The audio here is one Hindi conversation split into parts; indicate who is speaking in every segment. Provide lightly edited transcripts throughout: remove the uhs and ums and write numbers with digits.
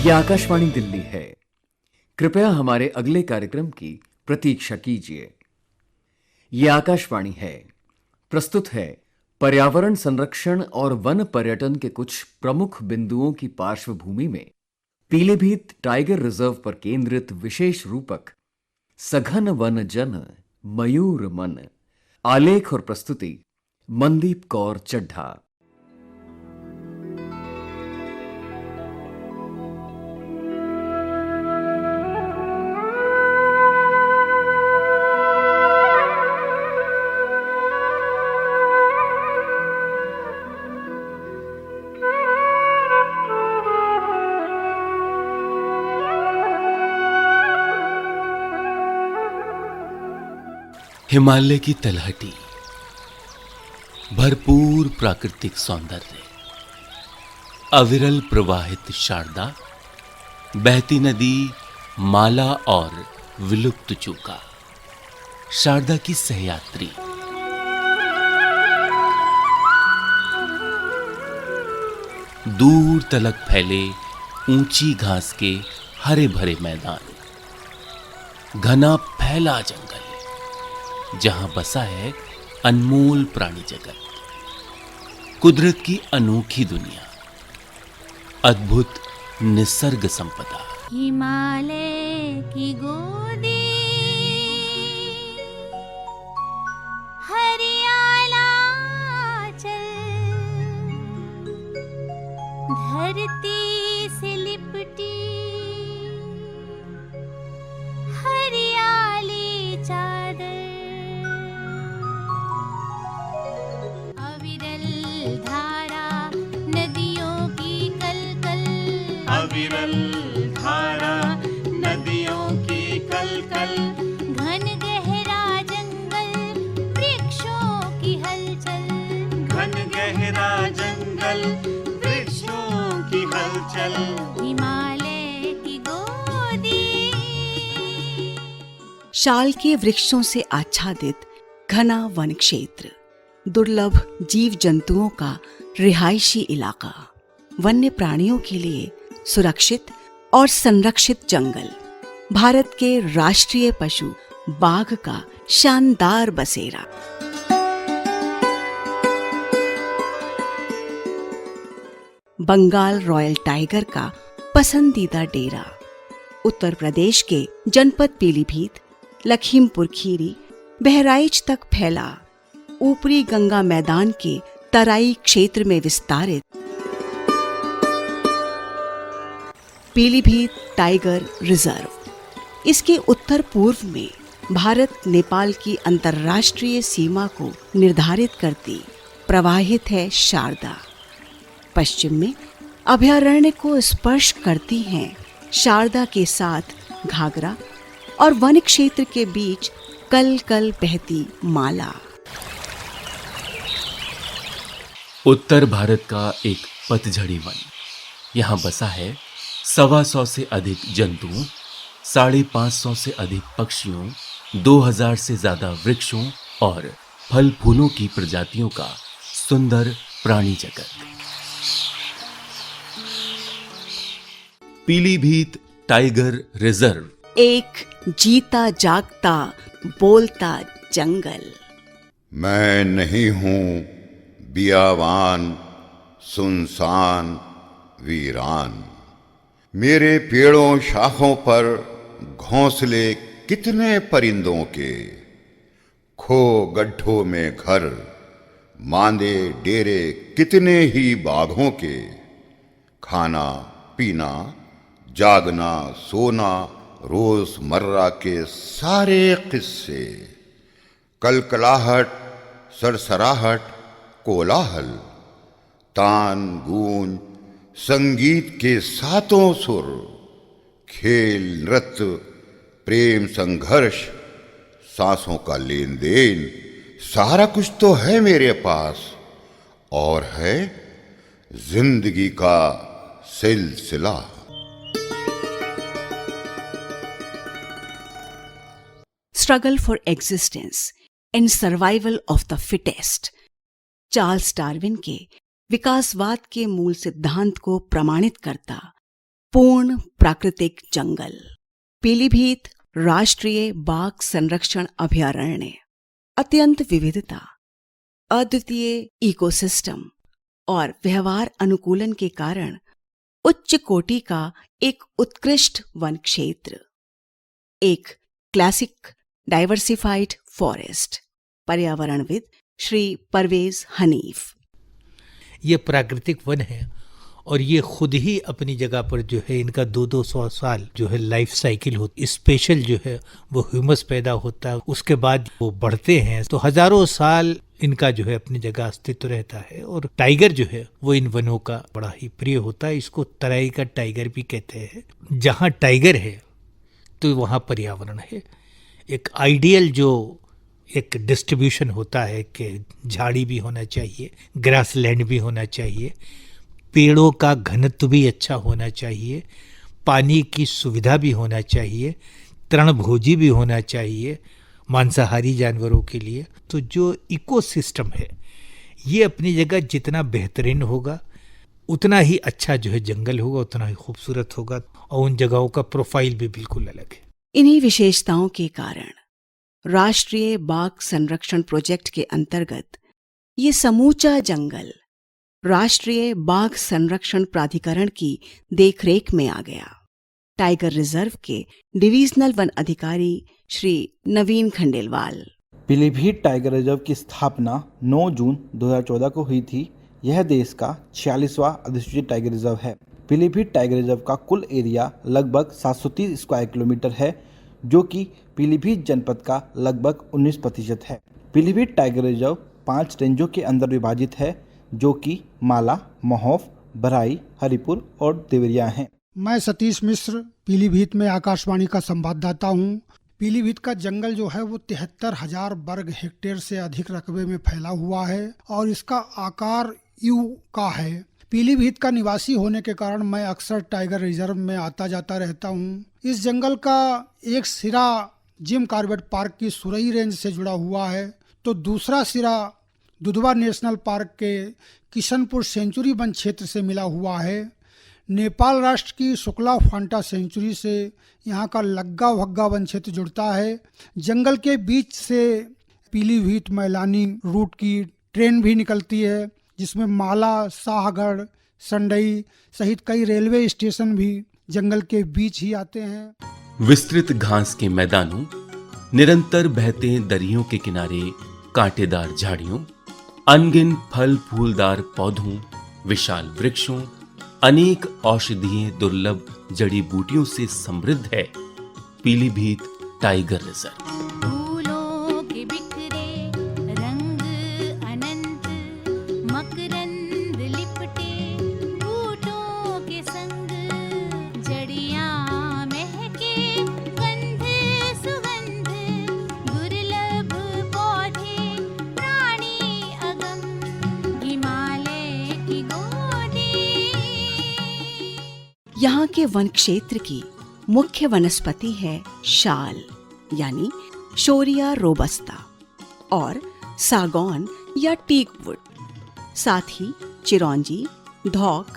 Speaker 1: यह आकाशवाणी दिल्ली है। कृपया हमारे अगले कार्यक्रम की प्रतीक्षा कीजिए। यह आकाशवाणी है। प्रस्तुत है पर्यावरण संरक्षण और वन पर्यटन के कुछ प्रमुख बिंदुओं की पार्श्वभूमि में पीलीभीत टाइगर रिजर्व पर केंद्रित विशेष रूपक सघन वन जन मयूर मन। आलेख और प्रस्तुति मनदीप कौर चड्ढा।
Speaker 2: हिमालय की तलहटी, भरपूर प्राकृतिक सौंदर्य, अविरल प्रवाहित शारदा, बहती नदी माला और विलुप्त चूका, शारदा की सहयात्री। दूर तलक फैले ऊंची घास के हरे भरे मैदान, घना फैला जंगल जहां बसा है अनमोल प्राणी जगत, कुदरत की अनोखी दुनिया, अद्भुत निसर्ग संपदा।
Speaker 3: हिमालय की गोदी हरियाला चल, धरती से लिपटी हरियाली चादर,
Speaker 4: अविरल धारा नदियों की कलकल,
Speaker 3: घन गहरा जंगल वृक्षों की हलचल,
Speaker 4: घन गहरा जंगल वृक्षों की हलचल,
Speaker 3: हिमालय की गोदी।
Speaker 5: शाल के वृक्षों से आच्छादित घना वन क्षेत्र, दुर्लभ जीव जंतुओं का रिहायशी इलाका, वन्य प्राणियों के लिए सुरक्षित और संरक्षित जंगल, भारत के राष्ट्रीय पशु बाघ का शानदार बसेरा। बंगाल रॉयल टाइगर का पसंदीदा डेरा, उत्तर प्रदेश के जनपद पीलीभीत, लखीमपुर खीरी, बहराइच तक फैला ऊपरी गंगा मैदान के तराई क्षेत्र में विस्तारित पीलीभीत टाइगर रिजर्व। इसके उत्तर पूर्व में भारत नेपाल की अंतर्राष्ट्रीय सीमा को निर्धारित करती प्रवाहित है शारदा। पश्चिम में अभयारण्य को स्पर्श करती हैं शारदा के साथ घाघरा, और वन क्षेत्र के बीच कल कल बहती माला।
Speaker 2: उत्तर भारत का एक पतझड़ी वन, यहाँ बसा है 125 से अधिक जंतुओं, 550 से अधिक पक्षियों, 2000 से ज्यादा वृक्षों और फल फूलों की प्रजातियों का सुंदर प्राणी जगत। पीलीभीत टाइगर रिजर्व
Speaker 5: एक जीता जागता बोलता जंगल।
Speaker 6: मैं नहीं हूं बियावान सुनसान वीरान, मेरे पेड़ों शाखों पर घोंसले कितने परिंदों के, खो गड्ढों में घर, मांदे डेरे कितने ही बाघों के, खाना पीना जागना सोना रोजमर्रा के सारे किस्से, कलकलाहट सरसराहट कोलाहल, तान गूंज संगीत के सातों सुर, खेल नृत्य प्रेम संघर्ष सांसों का लेन देन, सारा कुछ तो है मेरे पास, और है जिंदगी का सिलसिला।
Speaker 5: Struggle for existence and survival of the fittest, Charles Darwin के विकासवाद के मूल सिद्धांत को प्रमाणित करता पूर्ण प्राकृतिक जंगल। पीलीभीत राष्ट्रीय बाघ संरक्षण अभयारण्य अत्यंत विविधता, अद्वितीय इकोसिस्टम और व्यवहार अनुकूलन के कारण उच्च कोटि का एक उत्कृष्ट वन क्षेत्र, एक क्लासिक डाइवर्सिफाइड फॉरेस्ट। पर्यावरणविद श्री परवेज हनीफ।
Speaker 7: ये प्राकृतिक वन है और ये खुद ही अपनी जगह पर जो है इनका 200 साल जो है लाइफ साइकिल होती, स्पेशल जो है वो ह्यूमस पैदा होता है, उसके बाद वो बढ़ते हैं, तो हजारों साल इनका जो है अपनी जगह अस्तित्व रहता है। और टाइगर जो है वो इन वनों का बड़ा ही प्रिय होता है, इसको तराई का टाइगर भी कहते हैं। जहाँ टाइगर है तो वहाँ पर्यावरण है। एक आइडियल जो एक डिस्ट्रीब्यूशन होता है कि झाड़ी भी होना चाहिए, ग्रास लैंड भी होना चाहिए, पेड़ों का घनत्व भी अच्छा होना चाहिए, पानी की सुविधा भी होना चाहिए, तृणभोजी भी होना चाहिए मांसाहारी जानवरों के लिए। तो जो इकोसिस्टम है ये अपनी जगह जितना बेहतरीन होगा उतना ही अच्छा जो है जंगल होगा, उतना ही खूबसूरत होगा और उन जगहों का प्रोफाइल भी बिल्कुल अलग है।
Speaker 5: इन्हीं विशेषताओं के कारण राष्ट्रीय बाघ संरक्षण प्रोजेक्ट के अंतर्गत ये समूचा जंगल राष्ट्रीय बाघ संरक्षण प्राधिकरण की देखरेख में आ गया। टाइगर रिजर्व के डिविजनल वन अधिकारी श्री नवीन खंडेलवाल।
Speaker 8: पीलीभीत टाइगर रिजर्व की स्थापना 9 जून 2014 को हुई थी। यह देश का 46वां अधिसूचित टाइगर रिजर्व है। पीलीभीत टाइगर रिजर्व का कुल एरिया लगभग 730 स्क्वायर किलोमीटर है, जो कि पीलीभीत जनपद का लगभग 19% है। पीलीभीत टाइगर रिजर्व 5 रेंजों के अंदर विभाजित है, जो कि माला, महोफ, बराई, हरिपुर और देवरिया हैं।
Speaker 9: मैं सतीश मिश्र पीलीभीत में आकाशवाणी का संवाददाता हूँ। पीलीभीत का जंगल जो है वो 73,000 वर्ग हेक्टेयर से अधिक रकबे में फैला हुआ है और इसका आकार यू का है। पीलीभीत का निवासी होने के कारण मैं अक्सर टाइगर रिजर्व में आता जाता रहता हूँ। इस जंगल का एक सिरा जिम कॉर्बेट पार्क की सुरई रेंज से जुड़ा हुआ है, तो दूसरा सिरा दुधवा नेशनल पार्क के किशनपुर सेंचुरी वन क्षेत्र से मिला हुआ है। नेपाल राष्ट्र की शुक्ला फांटा सेंचुरी से यहाँ का लग्गा वग्गा वन क्षेत्र जुड़ता है। जंगल के बीच से पीलीभीत मैलानी रूट की ट्रेन भी निकलती है, जिसमें माला, शाहगढ़, संडई सहित कई रेलवे स्टेशन भी जंगल के बीच ही आते हैं।
Speaker 2: विस्तृत घास के मैदानों, निरंतर बहते दरियों के किनारे कांटेदार झाड़ियों, अनगिन फल फूलदार पौधों, विशाल वृक्षों, अनेक औषधीय दुर्लभ जड़ी बूटियों से समृद्ध है पीलीभीत टाइगर रिजर्व।
Speaker 3: फूलों के बिखरे रंग अनंत, मकरंद लिपटे बूटों के संग, जड़ियां महके गंध सुगंध, दुर्लभ पौधे प्राणी अगम, हिमालय की गोदी।
Speaker 5: यहाँ के वन क्षेत्र की मुख्य वनस्पति है शाल यानी शोरिया रोबस्ता और सागौन या टीकवुड। साथ ही चिरौंजी, धौक,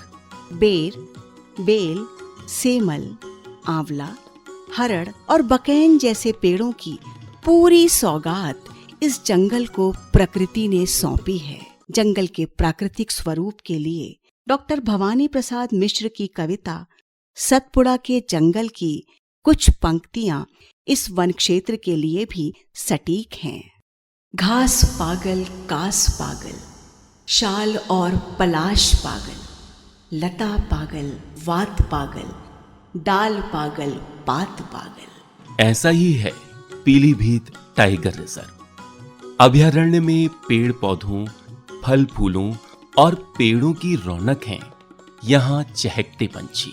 Speaker 5: बेर, बेल, सेमल, आंवला, हरड़ और बकैन जैसे पेड़ों की पूरी सौगात इस जंगल को प्रकृति ने सौंपी है। जंगल के प्राकृतिक स्वरूप के लिए डॉक्टर भवानी प्रसाद मिश्र की कविता सतपुड़ा के जंगल की कुछ पंक्तियां इस वन क्षेत्र के लिए भी सटीक हैं। घास पागल, कास पागल, शाल और पलाश पागल, लता पागल, वात पागल, डाल पागल, पात पागल।
Speaker 2: ऐसा ही है पीलीभीत टाइगर रिजर्व। अभयारण्य में पेड़ पौधों, फल फूलों और पेड़ों की रौनक है। यहाँ चहकते पंछी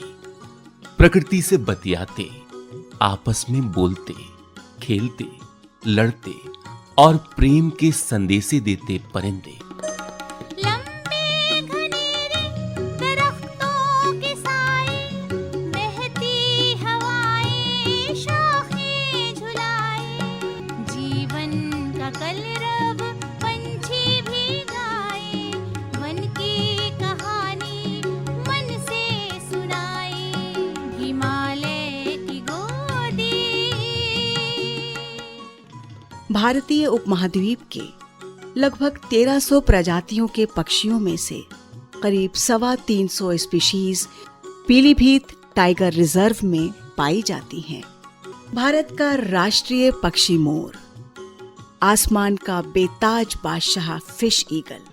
Speaker 2: प्रकृति से बतियाते, आपस में बोलते, खेलते, लड़ते और प्रेम के संदेशे देते परिंदे।
Speaker 3: लंबे घनेरे दरख्तों के साए, बहती हवाएं शाखें झुलाए, जीवन का कलरव पंछी भी गाए, वन की कहानी मन से सुनाए।
Speaker 5: भारतीय उपमहाद्वीप के लगभग 1300 प्रजातियों के पक्षियों में से करीब 325 स्पीशीज पीलीभीत टाइगर रिजर्व में पाई जाती हैं। भारत का राष्ट्रीय पक्षी मोर, आसमान का बेताज बादशाह फिश ईगल,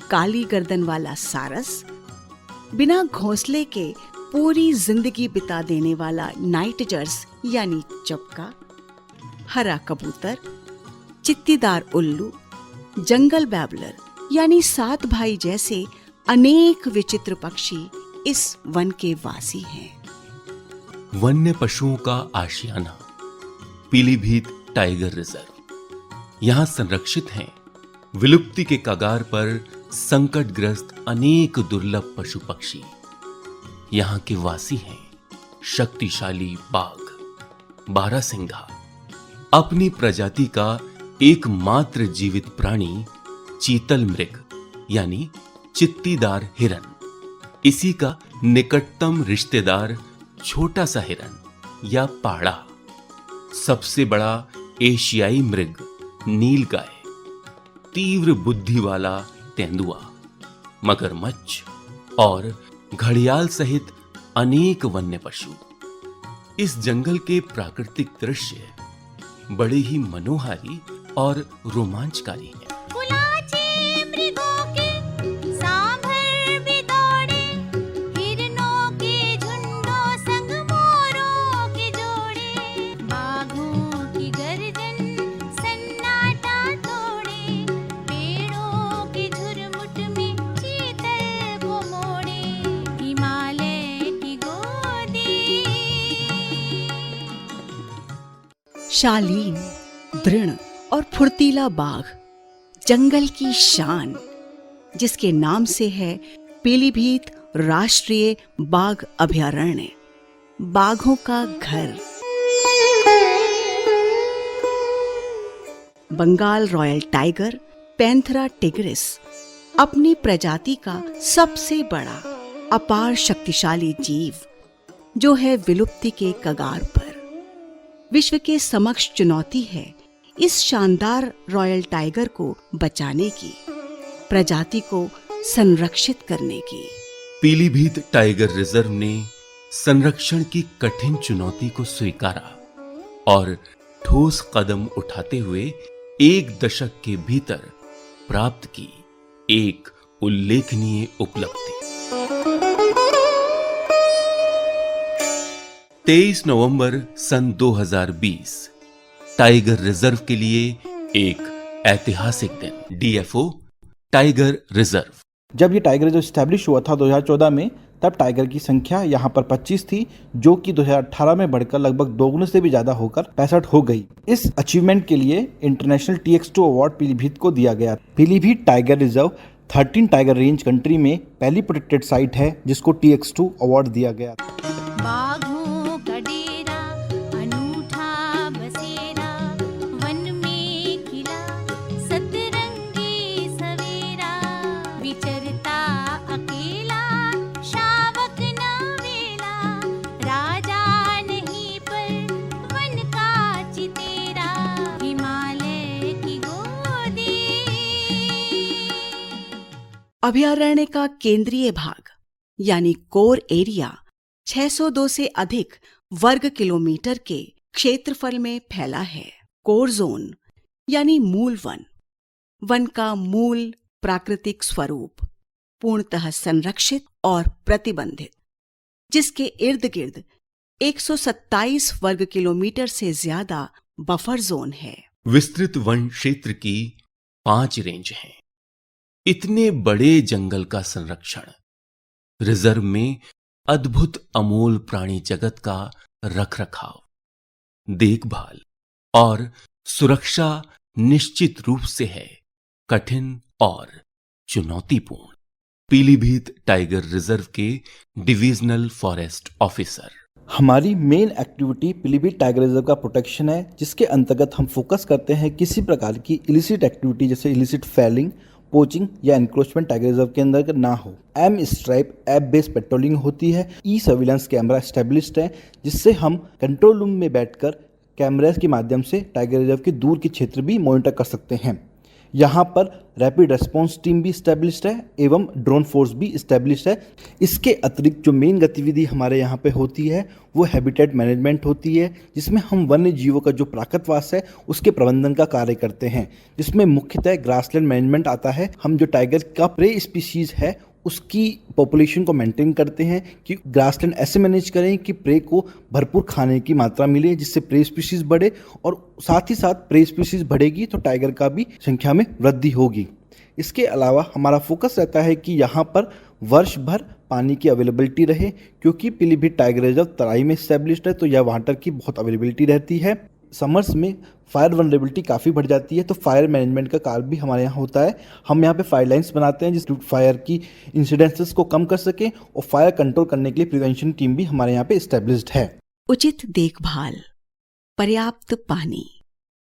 Speaker 5: काली गर्दन वाला सारस, बिना घोंसले के पूरी जिंदगी बिता देने वाला नाइट जर्स यानी चपका, हरा कबूतर, चित्तीदार उल्लू, जंगल बैबलर यानी सात भाई जैसे अनेक विचित्र पक्षी इस वन के वासी हैं।
Speaker 2: वन्य पशुओं का आशियाना पीलीभीत टाइगर रिजर्व। यहाँ संरक्षित हैं विलुप्ति के कगार पर संकटग्रस्त अनेक दुर्लभ पशु पक्षी। यहाँ के वासी हैं शक्तिशाली बाघ, बारहसिंघा, अपनी प्रजाति का एकमात्र जीवित प्राणी चीतल मृग यानी चित्तीदार हिरन, इसी का निकटतम रिश्तेदार छोटा सा हिरन या पाड़ा, सबसे बड़ा एशियाई मृग नीलगाय, तीव्र बुद्धि वाला तेंदुआ, मगरमच्छ और घड़ियाल सहित अनेक वन्य पशु। इस जंगल के प्राकृतिक दृश्य बड़े ही मनोहारी और रोमांचकारी हैं।
Speaker 3: कुलाचे मृगों के सांभर भी दौड़े, हिरनों के झुंडों संग मोरों के जोड़े, बाघों की गर्जन सन्नाटा तोड़े, पेड़ों के झुरमुट में चीतल को मोड़े, हिमालय की गोदी।
Speaker 5: शालीन, दृढ़ और फुर्तीला बाघ, जंगल की शान, जिसके नाम से है पीलीभीत राष्ट्रीय बाघ अभयारण्य, बाघों का घर। Bengal royal tiger panthera tigris अपनी प्रजाति का सबसे बड़ा अपार शक्तिशाली जीव, जो है विलुप्ति के कगार पर। विश्व के समक्ष चुनौती है इस शानदार रॉयल टाइगर को बचाने की, प्रजाति को संरक्षित करने की।
Speaker 2: पीलीभीत टाइगर रिजर्व ने संरक्षण की कठिन चुनौती को स्वीकारा और ठोस कदम उठाते हुए एक दशक के भीतर प्राप्त की एक उल्लेखनीय उपलब्धि। 23 नवंबर सन 2020 टाइगर रिजर्व के लिए एक ऐतिहासिक दिन। DFO tiger reserve.
Speaker 8: जब ये टाइगर रिजर्व स्टैब्लिश हुआ था 2014 में, तब टाइगर की संख्या यहाँ पर 25 थी, जो कि 2018 में बढ़कर लगभग दोगुने से भी ज्यादा होकर 65 हो गई। इस अचीवमेंट के लिए इंटरनेशनल TX2 अवार्ड पीलीभीत को दिया गया। Pilibhit tiger reserve 13 tiger range country में पहली प्रोटेक्टेड साइट है जिसको TX2 अवार्ड दिया गया।
Speaker 3: बाघों का डेरा अनूठा बसेरा, वन में खिला सतरंगी सवेरा, विचरता अकेला शावक न वेला, राजा नहीं पर वन का चितेरा, हिमालय की गोदी।
Speaker 5: अभयारण्य का केंद्रीय भाग यानी कोर एरिया 602 से अधिक वर्ग किलोमीटर के क्षेत्रफल में फैला है। कोर जोन यानी मूल वन, वन का मूल प्राकृतिक स्वरूप, पूर्णतः संरक्षित और प्रतिबंधित, जिसके इर्द गिर्द 127 वर्ग किलोमीटर से ज्यादा बफर जोन है।
Speaker 2: विस्तृत वन क्षेत्र की 5 रेंज हैं। इतने बड़े जंगल का संरक्षण, रिजर्व में अद्भुत अमूल प्राणी जगत का रखरखाव, देखभाल और सुरक्षा निश्चित रूप से है कठिन और चुनौतीपूर्ण। पीलीभीत टाइगर रिजर्व के डिविजनल फॉरेस्ट ऑफिसर।
Speaker 8: हमारी main activity Pilibhit tiger reserve का प्रोटेक्शन है, जिसके अंतर्गत हम फोकस करते हैं किसी प्रकार की इलिसिट एक्टिविटी जैसे इलिसिट फेलिंग, पोचिंग या एनक्रोचमेंट टाइगर रिजर्व के अंदर ना हो। M stripe app based patrolling होती है। ई सर्विलेंस कैमरा एस्टेब्लिश्ड है, जिससे हम कंट्रोल रूम में बैठकर कैमरास के माध्यम से टाइगर रिजर्व के दूर के क्षेत्र भी मॉनिटर कर सकते हैं। यहाँ पर रैपिड रेस्पॉन्स टीम भी इस्टेब्लिश्ड है एवं ड्रोन फोर्स भी इस्टेब्लिश्ड है। इसके अतिरिक्त जो मेन गतिविधि हमारे यहाँ पे होती है वो हैबिटेट मैनेजमेंट होती है, जिसमें हम वन्य जीवों का जो प्राकृतवास है उसके प्रबंधन का कार्य करते हैं, जिसमें मुख्यतः ग्रासलैंड मैनेजमेंट आता है। हम जो टाइगर का प्रे स्पीशीज है उसकी पॉपुलेशन को मेंटेन करते हैं कि ग्रासलैंड ऐसे मैनेज करें कि प्रे को भरपूर खाने की मात्रा मिले, जिससे प्रे स्पीशीज बढ़े, और साथ ही साथ प्रे स्पीशीज बढ़ेगी तो टाइगर का भी संख्या में वृद्धि होगी। इसके अलावा हमारा फोकस रहता है कि यहाँ पर वर्ष भर पानी की अवेलेबिलिटी रहे, क्योंकि पीलीभीत टाइगर रिजर्व तराई में स्टैब्लिश्ड है तो यह वाटर की बहुत अवेलेबिलिटी रहती है। समर्स में फायर वनरेबिलिटी काफ़ी बढ़ जाती है तो फायर मैनेजमेंट का कार्य भी हमारे यहाँ होता है। हम यहाँ पे फायर लाइन्स बनाते हैं जिस फायर की इंसिडेंसेस को कम कर सकें, और फायर कंट्रोल करने के लिए प्रिवेंशन टीम भी हमारे यहाँ पे इस्टेब्लिश्ड है।
Speaker 5: उचित देखभाल, पर्याप्त पानी,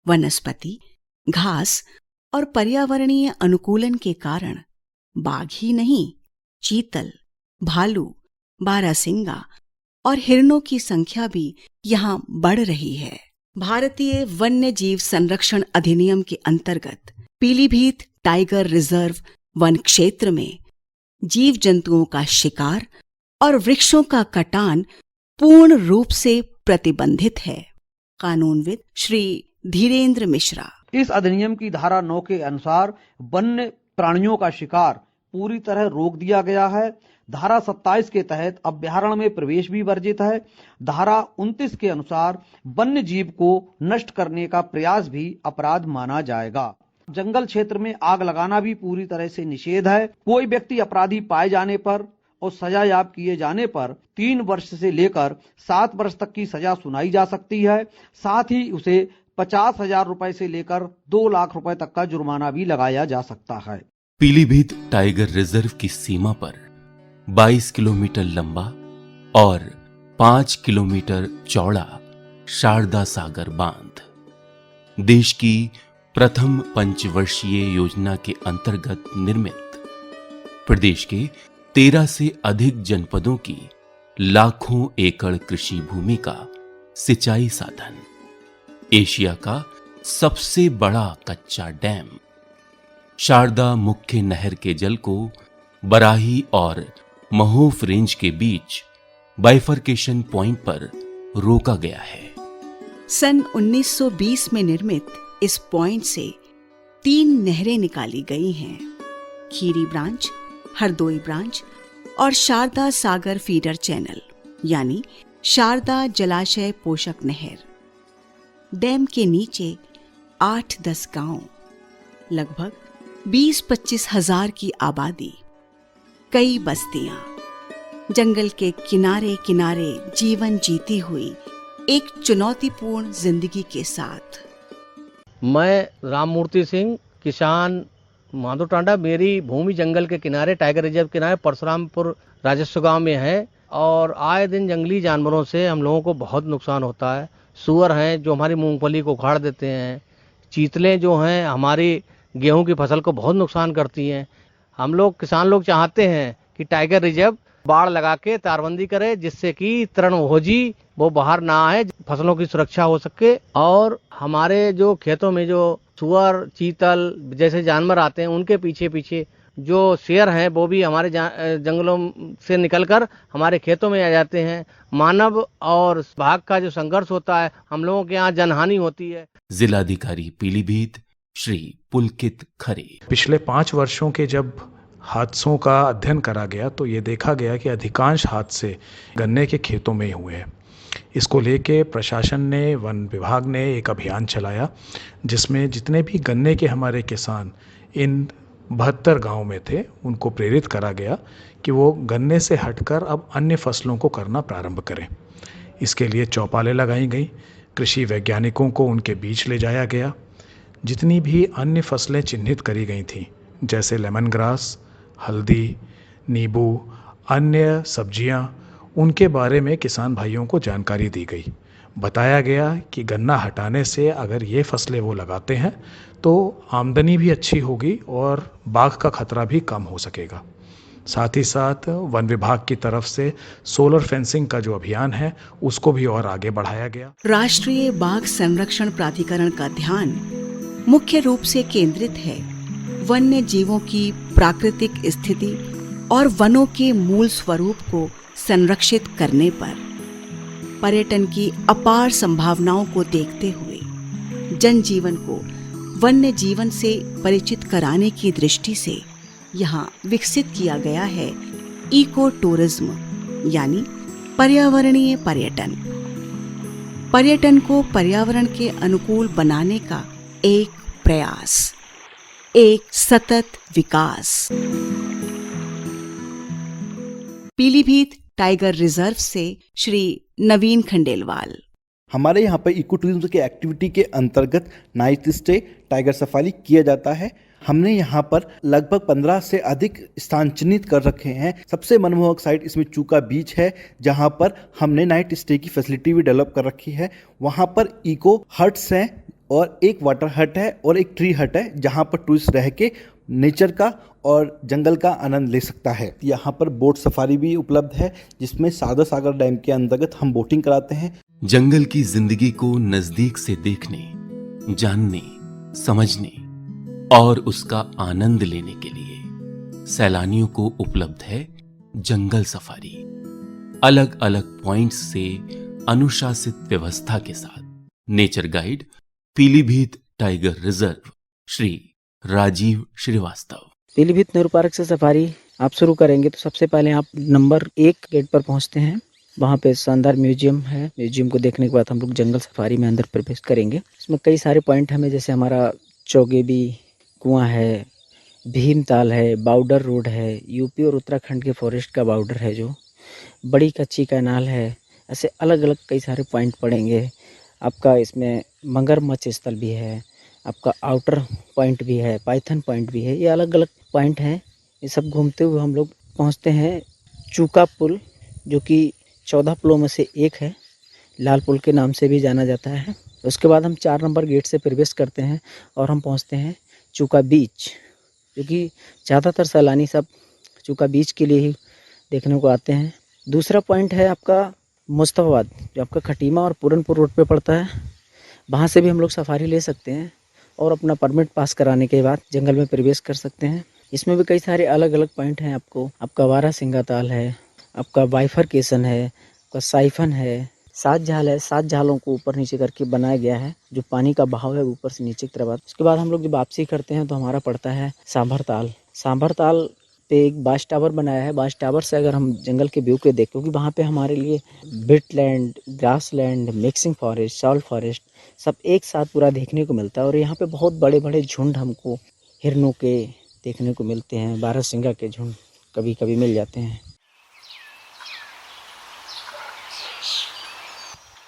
Speaker 5: वनस्पति, घास और पर्यावरणीय अनुकूलन के कारण बाघ ही नहीं, चीतल, भालू, बारहसिंगा और हिरणों की संख्या भी यहाँ बढ़ रही है। भारतीय वन्य जीव संरक्षण अधिनियम के अंतर्गत पीलीभीत टाइगर रिजर्व वन क्षेत्र में जीव जंतुओं का शिकार और वृक्षों का कटान पूर्ण रूप से प्रतिबंधित है। कानूनविद श्री धीरेन्द्र मिश्रा।
Speaker 10: इस अधिनियम की धारा 9 के अनुसार वन्य प्राणियों का शिकार पूरी तरह रोक दिया गया है। धारा 27 के तहत अभ्यारण्य में प्रवेश भी वर्जित है। धारा 29 के अनुसार वन्य जीव को नष्ट करने का प्रयास भी अपराध माना जाएगा। जंगल क्षेत्र में आग लगाना भी पूरी तरह से निषेध है। कोई व्यक्ति अपराधी पाए जाने पर और सजा याब किए जाने पर 3 वर्ष से लेकर 7 वर्ष तक की सजा सुनाई जा सकती है। साथ ही उसे 50,000 रुपए से लेकर 2 लाख रुपए तक का जुर्माना भी लगाया जा सकता है।
Speaker 2: पीलीभीत टाइगर रिजर्व की सीमा पर 22 किलोमीटर लंबा और 5 किलोमीटर चौड़ा शारदा सागर बांध देश की प्रथम पंचवर्षीय योजना के अंतर्गत निर्मित प्रदेश के 13 से अधिक जनपदों की लाखों एकड़ कृषि भूमि का सिंचाई साधन, एशिया का सबसे बड़ा कच्चा डैम, शारदा मुख्य नहर के जल को बराही और महोफ रेंज के बीच बाइफर्केशन पॉइंट पर रोका गया है।
Speaker 5: सन 1920 में निर्मित इस पॉइंट से 3 नहरें निकाली गई हैं, खीरी ब्रांच, हरदोई ब्रांच और शारदा सागर फीडर चैनल यानी शारदा जलाशय पोषक नहर। डैम के नीचे 8-10 गांव, लगभग 20-25 हजार की आबादी, कई बस्तियां, जंगल के किनारे किनारे जीवन जीती हुई एक चुनौतीपूर्ण जिंदगी के साथ।
Speaker 10: मैं राममूर्ति सिंह, किसान, माधो टांडा। मेरी भूमि जंगल के किनारे टाइगर रिजर्व किनारे परशुरामपुर राजस्व गांव में है और आए दिन जंगली जानवरों से हम लोगों को बहुत नुकसान होता है। सूअर हैं जो हमारी मूंगफली को उखाड़ देते हैं, चीतलें जो हैं हमारी गेहूं की फसल को बहुत नुकसान करती हैं। हम लोग किसान लोग चाहते हैं कि टाइगर रिजर्व बाड़ लगा के तारबंदी करे, जिससे कि तृणभोजी वो बाहर ना आए, फसलों की सुरक्षा हो सके। और हमारे जो खेतों में जो सुअर, चीतल जैसे जानवर आते हैं उनके पीछे पीछे जो शेर हैं वो भी हमारे जंगलों से निकलकर हमारे खेतों में आ जाते हैं। मानव और बाघ का जो संघर्ष होता है, हम लोगों के यहाँ जनहानि होती है।
Speaker 2: जिलाधिकारी पीलीभीत श्री पुलकित खरे।
Speaker 11: पिछले 5 वर्षों के जब हादसों का अध्ययन करा गया तो ये देखा गया कि अधिकांश हादसे गन्ने के खेतों में हुए हैं। इसको लेके प्रशासन ने, वन विभाग ने एक अभियान चलाया जिसमें जितने भी गन्ने के हमारे किसान इन 72 गांव में थे उनको प्रेरित करा गया कि वो गन्ने से हटकर अब अन्य फसलों को करना प्रारंभ करें। इसके लिए चौपालें लगाई गई, कृषि वैज्ञानिकों को उनके बीच ले जाया गया। जितनी भी अन्य फसलें चिन्हित करी गई थीं जैसे लेमन ग्रास, हल्दी, नींबू, अन्य सब्जियां, उनके बारे में किसान भाइयों को जानकारी दी गई। बताया गया कि गन्ना हटाने से अगर ये फसलें वो लगाते हैं तो आमदनी भी अच्छी होगी और बाघ का खतरा भी कम हो सकेगा। साथ ही साथ वन विभाग की तरफ से सोलर फेंसिंग का जो अभियान है उसको भी और आगे बढ़ाया गया।
Speaker 5: राष्ट्रीय बाघ संरक्षण प्राधिकरण का ध्यान मुख्य रूप से केंद्रित है वन्य जीवों की प्राकृतिक स्थिति और वनों के मूल स्वरूप को संरक्षित करने पर। पर्यटन की अपार संभावनाओं को देखते हुए जनजीवन को वन्य जीवन से परिचित कराने की दृष्टि से यहाँ विकसित किया गया है इको टूरिज्म यानी पर्यावरणीय पर्यटन। पर्यटन को पर्यावरण के अनुकूल बनाने का एक प्रयास, एक सतत विकास। पीलीभीत टाइगर रिजर्व से श्री नवीन खंडेलवाल।
Speaker 8: हमारे यहाँ पर इको टूरिज्म के एक्टिविटी के अंतर्गत नाइट स्टे, टाइगर सफारी किया जाता है। हमने यहाँ पर लगभग 15 से अधिक स्थान चिन्हित कर रखे हैं। सबसे मनमोहक साइट इसमें चूका बीच है, जहाँ पर हमने नाइट स्टे की फैसिलिटी भी डेवलप कर रखी है। वहाँ पर इको हट्स हैं और एक वाटर हट है और एक ट्री हट है, जहाँ पर टूरिस्ट रह के नेचर का और जंगल का आनंद ले सकता है। यहाँ पर बोट सफारी भी उपलब्ध है, जिसमें शारदा सागर डैम के अंतर्गत हम बोटिंग कराते हैं।
Speaker 2: जंगल की जिंदगी को नजदीक से देखने, जानने, समझने और उसका आनंद लेने के लिए सैलानियों को उपलब्ध है जंगल सफारी। अलग अलग पॉइंट्स से अनुशासित व्यवस्था के साथ nature guide Pilibhit tiger reserve Shri Rajiv Shrivastava.
Speaker 12: Pilibhit Nehru park से सफारी आप शुरू करेंगे तो सबसे पहले आप नंबर 1 गेट पर पहुंचते हैं। वहाँ पे शानदार म्यूजियम है। म्यूजियम को देखने के बाद हम लोग जंगल सफारी में अंदर प्रवेश करेंगे। इसमें कई सारे पॉइंट हमें, जैसे हमारा चौगेबी कुआं है, भीमताल है, बाउडर रोड है, यूपी और उत्तराखंड के फॉरेस्ट का बाउडर है, जो बड़ी कच्ची कैनाल है। ऐसे अलग अलग कई सारे पॉइंट पड़ेंगे। आपका इसमें मगरमच्छ स्थल भी है, आपका आउटर पॉइंट भी है, पाइथन पॉइंट भी है। ये अलग अलग पॉइंट हैं। ये सब घूमते हुए हम लोग पहुंचते हैं चूका पुल, जो कि 14 पुलों में से एक है, लाल पुल के नाम से भी जाना जाता है। उसके बाद हम 4 नंबर गेट से प्रवेश करते हैं और हम पहुंचते हैं चूका बीच, जो कि ज़्यादातर सैलानी सब चूका बीच के लिए ही देखने को आते हैं। दूसरा पॉइंट है आपका मुस्तफाबाद, जो आपका खटीमा और पूरनपुर रोड पे पड़ता है। वहाँ से भी हम लोग सफारी ले सकते हैं और अपना परमिट पास कराने के बाद जंगल में प्रवेश कर सकते हैं। इसमें भी कई सारे अलग अलग पॉइंट हैं। आपका बारहसिंगा ताल है, आपका बाइफरकेशन है, आपका साइफन है, 7 झाल है। 7 झालों को ऊपर नीचे करके बनाया गया है, जो पानी का बहाव है ऊपर से नीचे की तरफ। उसके बाद हम लोग जब वापसी करते हैं तो हमारा पड़ता है सांभर ताल। सांभर ताल पे एक बास टावर बनाया है। बास टावर से अगर हम जंगल के व्यू को देखें, क्योंकि वहाँ पे हमारे लिए wetland, grassland, mixing forest, salt forest सब एक साथ पूरा देखने को मिलता है। और यहाँ पे बहुत बड़े बड़े झुंड हमको हिरनों के देखने को मिलते हैं। बारहसिंगा के झुंड कभी कभी मिल जाते हैं।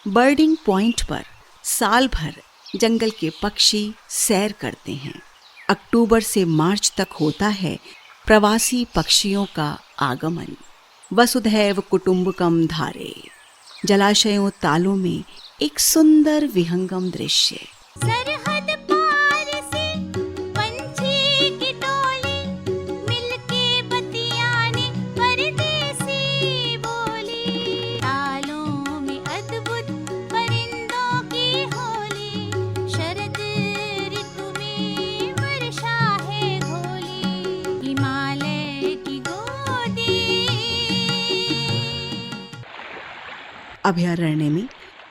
Speaker 5: बर्डिंग पॉइंट पर साल भर जंगल के पक्षी सैर करते हैं। अक्टूबर से मार्च तक होता है प्रवासी पक्षियों का आगमन। वसुधैव कुटुंबकम धारे। जलाशयों, तालों में एक सुंदर विहंगम दृश्य।
Speaker 3: सरहद पार से पंछी की टोली मिलके बतियाने परदेसी बोली। तालों में अद्भुत परिंदों की होली। शरद ऋतु में वर्षा है घोली। हिमालय की गोदी।
Speaker 5: अभयारण्य में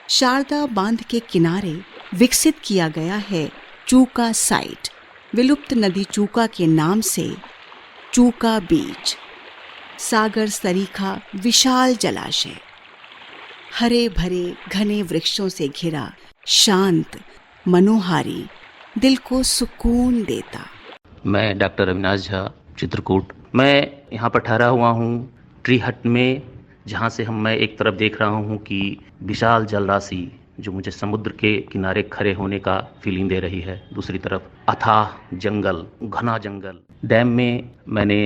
Speaker 5: शारदा बांध के किनारे विकसित किया गया है चूका साइट। विलुप्त नदी चूका के नाम से चूका बीच। सागर सरीखा विशाल जलाशय, हरे भरे घने वृक्षों से घिरा, शांत, मनोहारी, दिल को सुकून देता।
Speaker 13: मैं डॉक्टर अविनाश झा, चित्रकूट। मैं यहाँ पर ठहरा हुआ हूँ ट्री हट में, जहाँ से मैं एक तरफ देख रहा हूँ कि विशाल जलराशि जो मुझे समुद्र के किनारे खड़े होने का फीलिंग दे रही है। दूसरी तरफ अथाह जंगल, घना जंगल। डैम में मैंने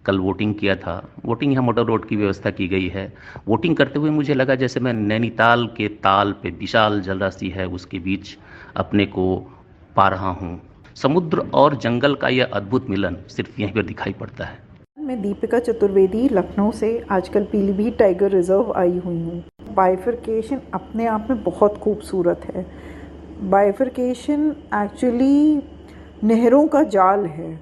Speaker 13: कल वोटिंग किया था। वोटिंग यहाँ मोटर रोड की व्यवस्था की गई है। वोटिंग करते हुए मुझे लगा जैसे मैं नैनीताल के ताल पे विशाल जलराशि है उसके बीच अपने को पा रहा हूँ। समुद्र और जंगल का यह अद्भुत मिलन सिर्फ यहीं पर दिखाई पड़ता है।
Speaker 14: मैं दीपिका चतुर्वेदी लखनऊ से आजकल पीलीभीत टाइगर रिजर्व आई हुई हूँ। बाइफरकेशन अपने आप में बहुत खूबसूरत है। बाइफरकेशन एक्चुअली नहरों का जाल है।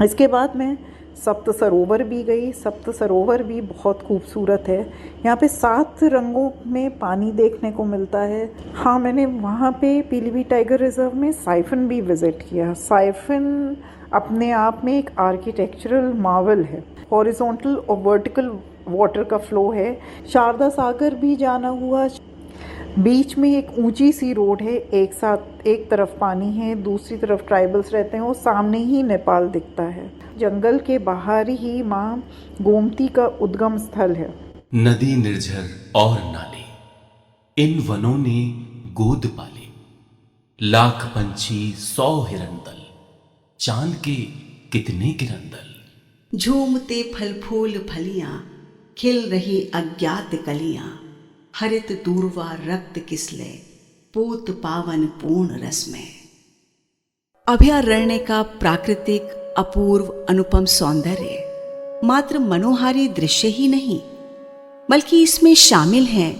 Speaker 14: इसके बाद मैं सप्त सरोवर भी गई। सप्त सरोवर भी बहुत खूबसूरत है। यहाँ पे 7 रंगों में पानी देखने को मिलता है। हाँ, मैंने वहाँ पे पीलीभीत टाइगर रिजर्व में साइफन भी विज़िट किया। साइफन अपने आप में एक आर्किटेक्चरल मार्वल है। हॉरिजॉन्टल और वर्टिकल वाटर का फ्लो है। शारदा सागर भी जाना हुआ। बीच में एक ऊंची सी रोड है। एक तरफ पानी है, दूसरी तरफ ट्राइबल्स रहते हैं और सामने ही नेपाल दिखता है। जंगल के बाहर ही माँ गोमती का उद्गम स्थल है।
Speaker 2: नदी निर्झर और नाले, इन वनों ने गोद पाले। लाख पंछी 100 हिरनदल, चांद के कितने किरंदल।
Speaker 5: झूमते फल फूल फलियां, खिल रही अज्ञात कलियां। हरित दूरवा रक्त किसले, पोत पावन पूर्ण रस में। अभयारण्य का प्राकृतिक अपूर्व अनुपम सौंदर्य मात्र मनोहारी दृश्य ही नहीं, बल्कि इसमें शामिल हैं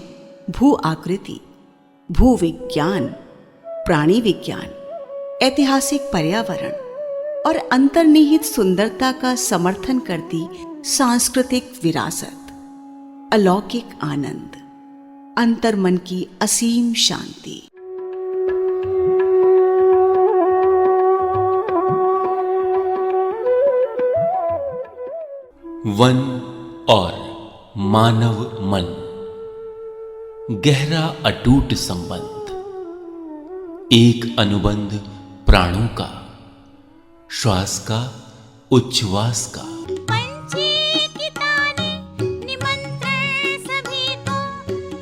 Speaker 5: भू आकृति, भू विज्ञान, प्राणी विज्ञान, ऐतिहासिक पर्यावरण और अंतर्निहित सुंदरता का समर्थन करती सांस्कृतिक विरासत, अलौकिक आनंद, अंतर्मन की असीम शांति।
Speaker 2: वन और मानव मन, गहरा अटूट संबंध, एक अनुबंध प्राणों का, श्वास का, उच्छ्वास का।
Speaker 3: पंछी की ताने निमंत्रण सभी को,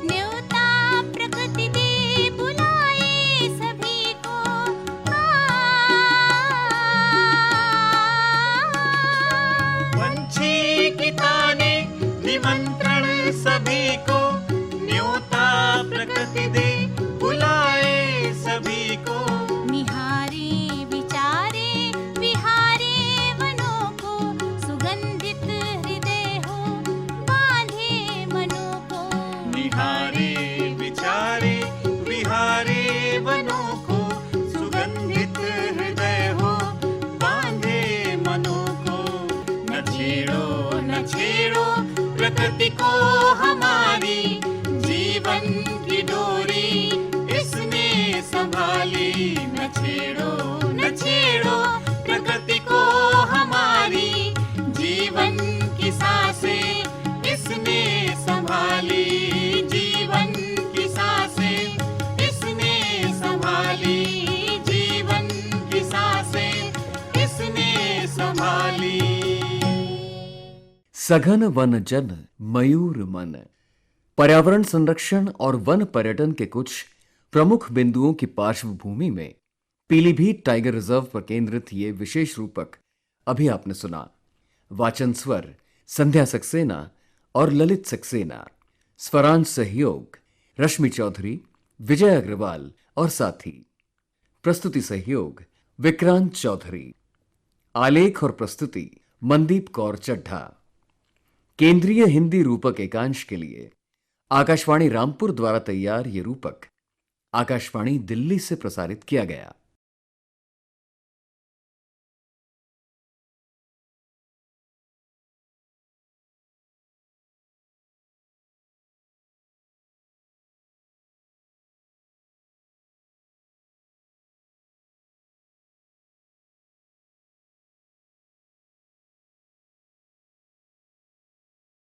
Speaker 3: न्योता प्रकृति दे बुलाए सभी को।
Speaker 4: पंछी की ताने निमंत्रण सभी को, न्योता प्रकृति दे बुलाए सभी को।
Speaker 3: निहारे विचारे विहारे वनों को, सुगंधित हृदय हो बांधे मनों को।
Speaker 4: निहारे विचारे विहारे वनों को, सुगंधित हृदय हो बांधे मनों को। न छेड़ो प्रकृति को हमारी, जीवन की डोरी इसने संभाली। न छेड़ो प्रकृति को हमारी, जीवन की सांसें इसने संभाली। जीवन की सांसें इसने संभाली। जीवन की सांसें इसने संभाली।
Speaker 1: सघन वन जन मयूर मन। पर्यावरण संरक्षण और वन पर्यटन के कुछ प्रमुख बिंदुओं की पार्श्वभूमि में पीलीभीत टाइगर रिजर्व पर केंद्रित ये विशेष रूपक अभी आपने सुना। वाचन स्वर संध्या सक्सेना और ललित सक्सेना। स्वरांश सहयोग रश्मि चौधरी, विजय अग्रवाल और साथी। प्रस्तुति सहयोग विक्रांत चौधरी। आलेख और प्रस्तुति मनदीप कौर चड्ढा। केंद्रीय हिंदी रूपक एकांश के लिए आकाशवाणी रामपुर द्वारा तैयार ये रूपक आकाशवाणी दिल्ली से प्रसारित किया गया।